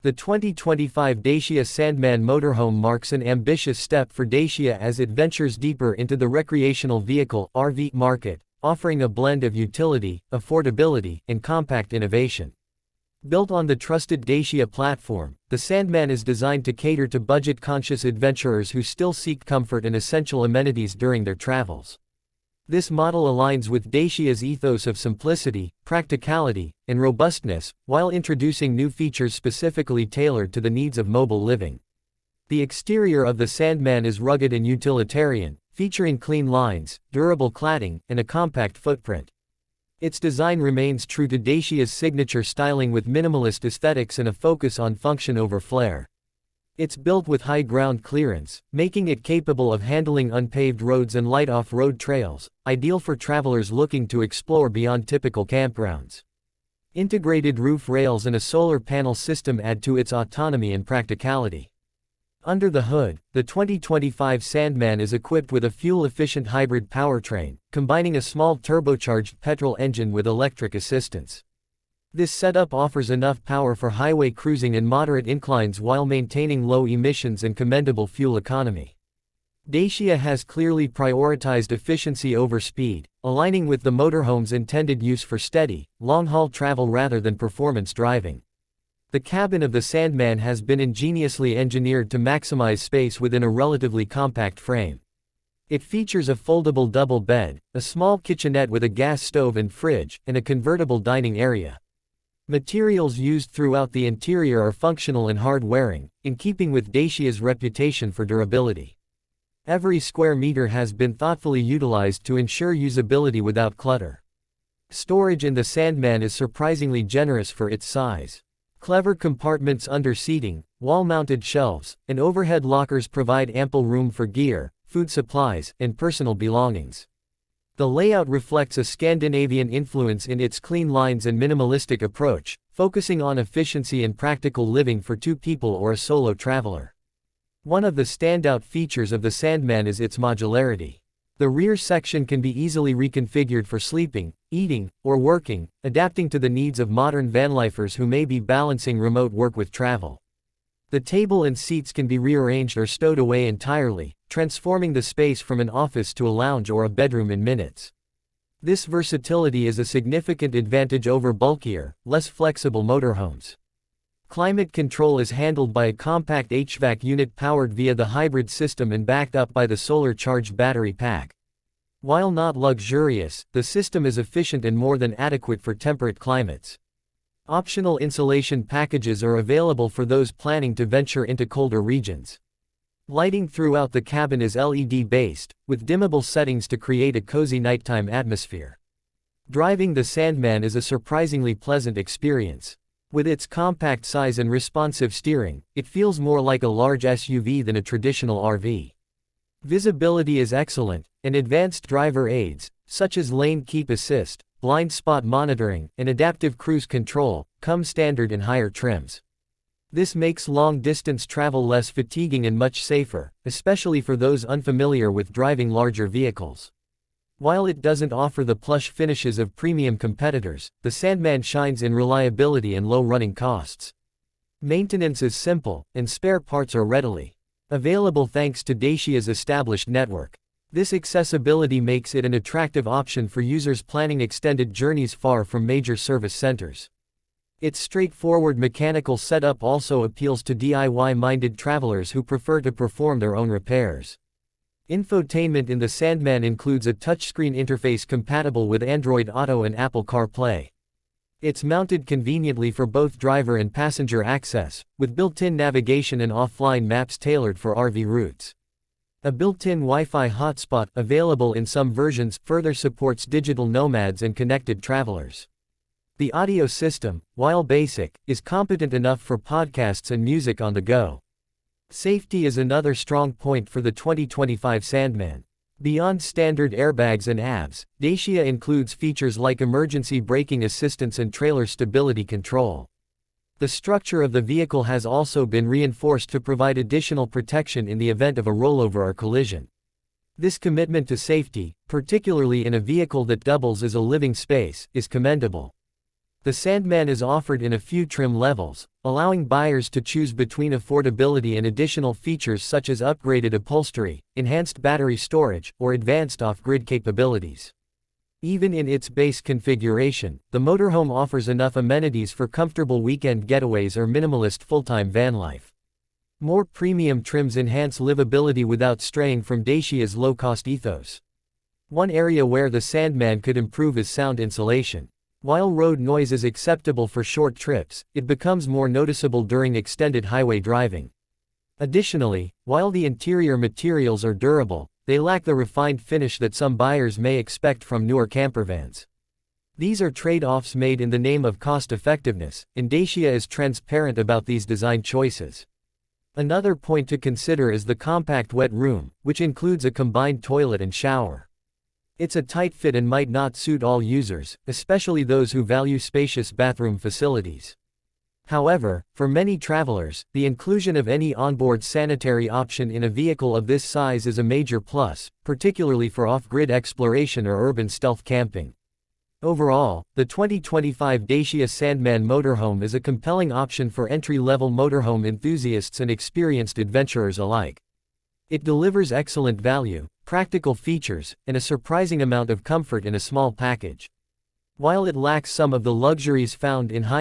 The 2025 Dacia Sandman Motorhome marks an ambitious step for Dacia as it ventures deeper into the recreational vehicle (RV) market, offering a blend of utility, affordability, and compact innovation. Built on the trusted Dacia platform, the Sandman is designed to cater to budget-conscious adventurers who still seek comfort and essential amenities during their travels. This model aligns with Dacia's ethos of simplicity, practicality, and robustness, while introducing new features specifically tailored to the needs of mobile living. The exterior of the Sandman is rugged and utilitarian, featuring clean lines, durable cladding, and a compact footprint. Its design remains true to Dacia's signature styling with minimalist aesthetics and a focus on function over flair. It's built with high ground clearance, making it capable of handling unpaved roads and light off-road trails, ideal for travelers looking to explore beyond typical campgrounds. Integrated roof rails and a solar panel system add to its autonomy and practicality. Under the hood, the 2025 Sandman is equipped with a fuel-efficient hybrid powertrain, combining a small turbocharged petrol engine with electric assistance. This setup offers enough power for highway cruising and moderate inclines while maintaining low emissions and commendable fuel economy. Dacia has clearly prioritized efficiency over speed, aligning with the motorhome's intended use for steady, long-haul travel rather than performance driving. The cabin of the Sandman has been ingeniously engineered to maximize space within a relatively compact frame. It features a foldable double bed, a small kitchenette with a gas stove and fridge, and a convertible dining area. Materials used throughout the interior are functional and hard-wearing, in keeping with Dacia's reputation for durability. Every square meter has been thoughtfully utilized to ensure usability without clutter. Storage in the Sandman is surprisingly generous for its size. Clever compartments under seating, wall-mounted shelves, and overhead lockers provide ample room for gear, food supplies, and personal belongings. The layout reflects a Scandinavian influence in its clean lines and minimalistic approach, focusing on efficiency and practical living for two people or a solo traveler. One of the standout features of the Sandman is its modularity. The rear section can be easily reconfigured for sleeping, eating, or working, adapting to the needs of modern vanlifers who may be balancing remote work with travel. The table and seats can be rearranged or stowed away entirely, transforming the space from an office to a lounge or a bedroom in minutes. This versatility is a significant advantage over bulkier, less flexible motorhomes. Climate control is handled by a compact HVAC unit powered via the hybrid system and backed up by the solar-charged battery pack. While not luxurious, the system is efficient and more than adequate for temperate climates. Optional insulation packages are available for those planning to venture into colder regions. Lighting throughout the cabin is LED-based, with dimmable settings to create a cozy nighttime atmosphere. Driving the Sandman is a surprisingly pleasant experience. With its compact size and responsive steering, it feels more like a large SUV than a traditional RV. Visibility is excellent, and advanced driver aids, such as lane keep assist, blind spot monitoring, and adaptive cruise control, come standard in higher trims. This makes long-distance travel less fatiguing and much safer, especially for those unfamiliar with driving larger vehicles. While it doesn't offer the plush finishes of premium competitors, the Sandman shines in reliability and low running costs. Maintenance is simple, and spare parts are readily available thanks to Dacia's established network. This accessibility makes it an attractive option for users planning extended journeys far from major service centers. Its straightforward mechanical setup also appeals to DIY-minded travelers who prefer to perform their own repairs. Infotainment in the Sandman includes a touchscreen interface compatible with Android Auto and Apple CarPlay. It's mounted conveniently for both driver and passenger access, with built-in navigation and offline maps tailored for RV routes. A built-in Wi-Fi hotspot, available in some versions, further supports digital nomads and connected travelers. The audio system, while basic, is competent enough for podcasts and music on the go. Safety is another strong point for the 2025 Sandman. Beyond standard airbags and ABS, Dacia includes features like emergency braking assistance and trailer stability control. The structure of the vehicle has also been reinforced to provide additional protection in the event of a rollover or collision. This commitment to safety, particularly in a vehicle that doubles as a living space, is commendable. The Sandman is offered in a few trim levels, allowing buyers to choose between affordability and additional features such as upgraded upholstery, enhanced battery storage, or advanced off-grid capabilities. Even in its base configuration, the motorhome offers enough amenities for comfortable weekend getaways or minimalist full-time van life. More premium trims enhance livability without straying from Dacia's low-cost ethos. One area where the Sandman could improve is sound insulation. While road noise is acceptable for short trips, it becomes more noticeable during extended highway driving. Additionally, while the interior materials are durable, they lack the refined finish that some buyers may expect from newer campervans. These are trade-offs made in the name of cost-effectiveness, and Dacia is transparent about these design choices. Another point to consider is the compact wet room, which includes a combined toilet and shower. It's a tight fit and might not suit all users, especially those who value spacious bathroom facilities. However, for many travelers, the inclusion of any onboard sanitary option in a vehicle of this size is a major plus, particularly for off-grid exploration or urban stealth camping. Overall, the 2025 Dacia Sandman Motorhome is a compelling option for entry-level motorhome enthusiasts and experienced adventurers alike. It delivers excellent value, practical features, and a surprising amount of comfort in a small package. While it lacks some of the luxuries found in high